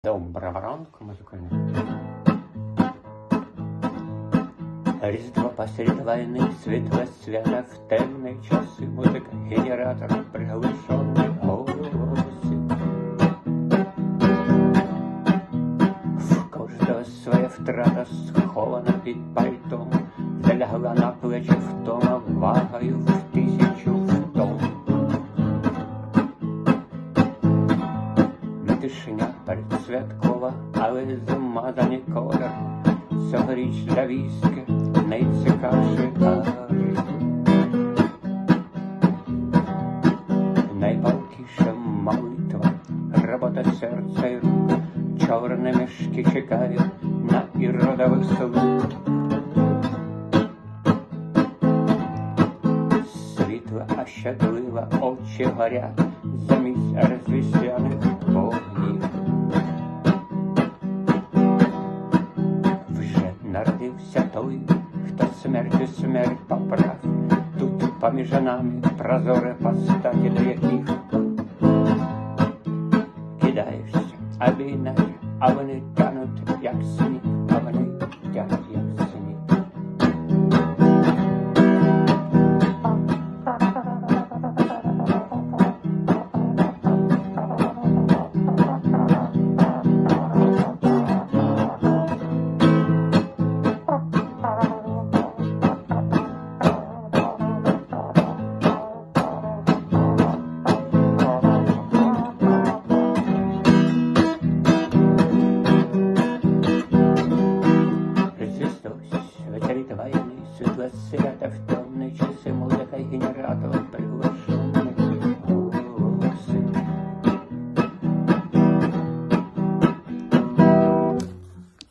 Доброго ранку, музикальний. Різдво посеред войны, светло свято в темные часы, музыка генератора, приглушенные голосы. В каждого своя втрата схована під пальтом, залягла на плечі втома, вагою в тисячу втом. Тишиня передсвяткова, але замазаний колір, цьогоріч для війська найцікавший каші. Найпалкіша молитва, робота серця й рук, чорні мішки чекають на іродових слуг. Світла ощадлива, очі горять, замість розвісяних вогнів. Вже народився той, хто смертю смерть поправ, тут поміж нами прозоре постаті, до яких кидаєшся, обійнає, а вони тануть, як сніг.